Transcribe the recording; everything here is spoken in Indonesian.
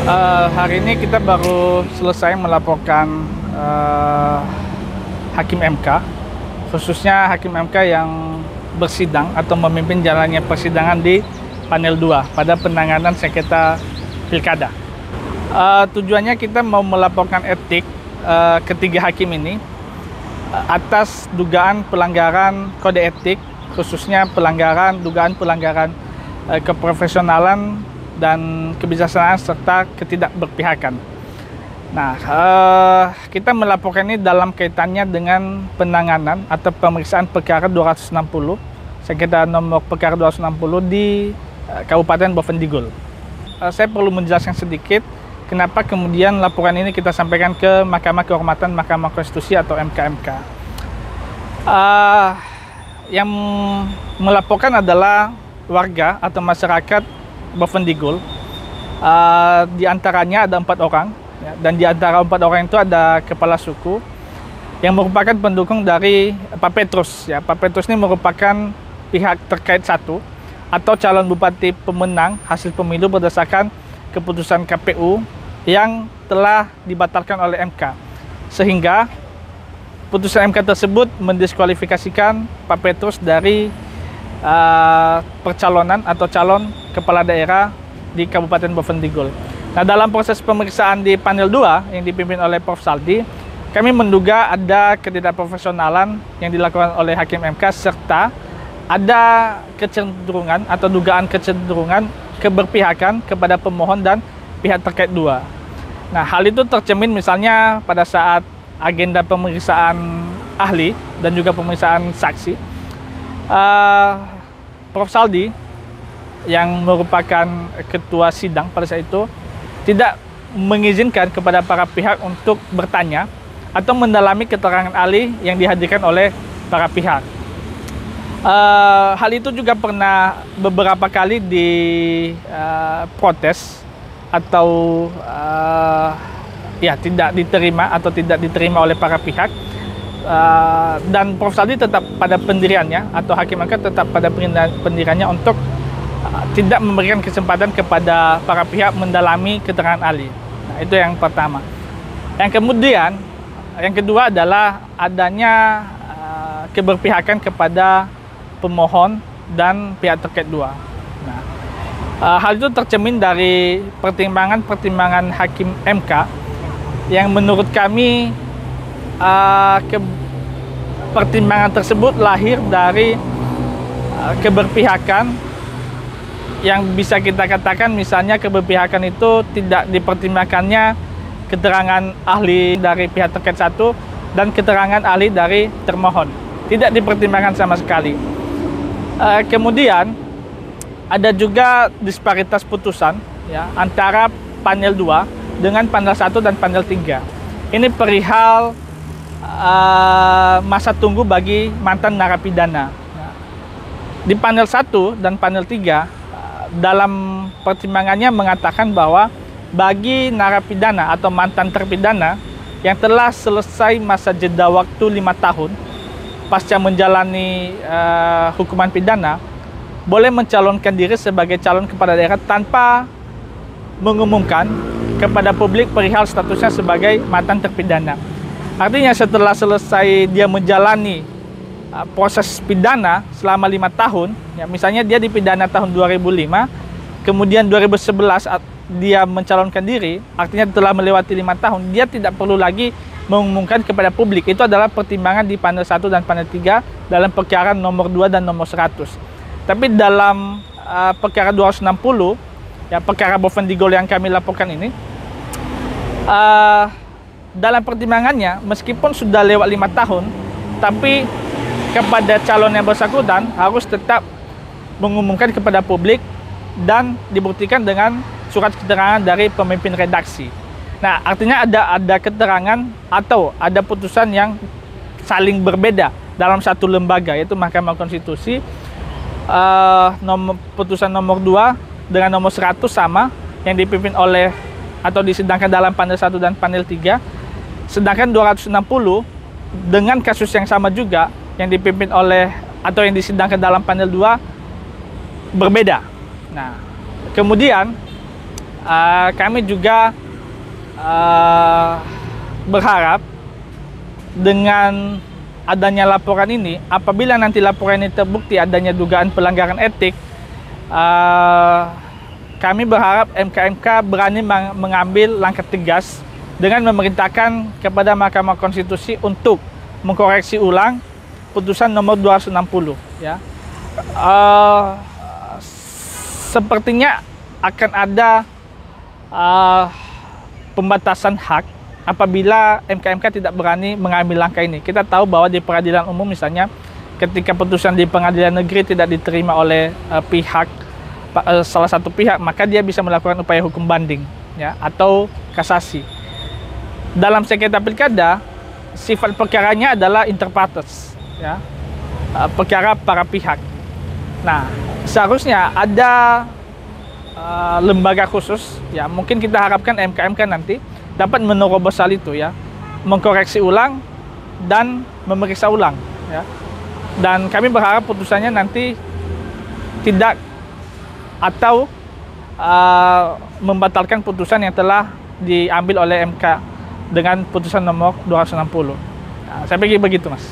Hari ini kita baru selesai melaporkan Hakim MK, khususnya Hakim MK yang bersidang atau memimpin jalannya persidangan di panel 2 pada penanganan sengketa pilkada. Tujuannya kita mau melaporkan etik ketiga hakim ini atas dugaan pelanggaran kode etik, khususnya dugaan pelanggaran keprofesionalan dan kebijaksanaan serta ketidakberpihakan. Nah, kita melaporkan ini dalam kaitannya dengan penanganan atau pemeriksaan perkara 260, sengketa nomor perkara 260 di Kabupaten Bovendigul. Saya perlu menjelaskan sedikit kenapa kemudian laporan ini kita sampaikan ke Mahkamah Kehormatan Mahkamah Konstitusi atau MKMK. Yang melaporkan adalah warga atau masyarakat Bovendigul. Di antaranya ada 4 orang, ya, dan di antara 4 orang itu ada kepala suku yang merupakan pendukung dari Pak Petrus. Ya, Pak Petrus ini merupakan pihak terkait satu atau calon bupati pemenang hasil pemilu berdasarkan keputusan KPU yang telah dibatalkan oleh MK, sehingga putusan MK tersebut mendiskualifikasikan Pak Petrus dari percalonan atau calon kepala daerah di Kabupaten Bovendigul. Nah, dalam proses pemeriksaan di panel 2 yang dipimpin oleh Prof. Saldi, kami menduga ada ketidakprofesionalan yang dilakukan oleh Hakim MK serta ada kecenderungan atau dugaan kecenderungan keberpihakan kepada pemohon dan pihak terkait 2. Nah, hal itu tercermin misalnya pada saat agenda pemeriksaan ahli dan juga pemeriksaan saksi. Prof. Saldi yang merupakan ketua sidang pada saat itu tidak mengizinkan kepada para pihak untuk bertanya atau mendalami keterangan ahli yang dihadirkan oleh para pihak. Hal itu juga pernah beberapa kali diprotes atau tidak diterima atau tidak diterima oleh para pihak. Dan Prof. Saldi tetap pada pendiriannya atau Hakim MK tetap pada pendiriannya untuk tidak memberikan kesempatan kepada para pihak mendalami keterangan ahli. Nah, itu yang pertama. Yang kedua adalah adanya keberpihakan kepada pemohon dan pihak terkait 2. Nah, hal itu tercermin dari pertimbangan Hakim MK yang menurut kami pertimbangan tersebut lahir dari keberpihakan yang bisa kita katakan misalnya keberpihakan itu tidak dipertimbangkannya keterangan ahli dari pihak terkait 1 dan keterangan ahli dari termohon. Tidak dipertimbangkan sama sekali. Kemudian ada juga disparitas putusan ya, antara panel 2 dengan panel 1 dan panel 3. Ini perihal masa tunggu bagi mantan narapidana. Di panel 1 dan panel 3 dalam pertimbangannya mengatakan bahwa bagi narapidana atau mantan terpidana yang telah selesai masa jeda waktu 5 tahun pasca menjalani hukuman pidana boleh mencalonkan diri sebagai calon kepala daerah tanpa mengumumkan kepada publik perihal statusnya sebagai mantan terpidana. Artinya setelah selesai dia menjalani proses pidana selama 5 tahun, ya, misalnya dia dipidana tahun 2005, kemudian 2011 dia mencalonkan diri, artinya telah melewati 5 tahun, dia tidak perlu lagi mengumumkan kepada publik. Itu adalah pertimbangan di panel 1 dan panel 3 dalam perkara nomor 2 dan nomor 100. Tapi dalam perkara 260, ya, perkara Bovendigul yang kami laporkan ini, dalam pertimbangannya, meskipun sudah lewat 5 tahun, tapi kepada calon yang bersangkutan harus tetap mengumumkan kepada publik dan dibuktikan dengan surat keterangan dari pemimpin redaksi. Nah, artinya ada keterangan atau ada putusan yang saling berbeda dalam satu lembaga, yaitu Mahkamah Konstitusi. Putusan nomor 2 dengan nomor 100 sama, yang dipimpin oleh atau disidangkan dalam panel 1 dan panel 3. Sedangkan 260 dengan kasus yang sama juga yang dipimpin oleh atau yang disidangkan dalam panel 2 berbeda. Nah, kemudian kami juga berharap dengan adanya laporan ini, apabila nanti laporan ini terbukti adanya dugaan pelanggaran etik, kami berharap MK berani mengambil langkah tegas dengan memerintahkan kepada Mahkamah Konstitusi untuk mengkoreksi ulang putusan nomor 260. Ya. Sepertinya akan ada pembatasan hak apabila MK tidak berani mengambil langkah ini. Kita tahu bahwa di peradilan umum misalnya, ketika putusan di pengadilan negeri tidak diterima oleh salah satu pihak, maka dia bisa melakukan upaya hukum banding, ya, atau kasasi. Dalam sengketa pilkada, sifat perkaranya adalah inter partes, ya, perkara para pihak. Nah, seharusnya ada lembaga khusus, ya, mungkin kita harapkan MK nanti dapat menerobos hal itu, ya, mengkoreksi ulang dan memeriksa ulang, ya. Dan kami berharap putusannya nanti tidak atau membatalkan putusan yang telah diambil oleh MK dengan putusan nomor 260. Nah, saya pikir begitu, Mas.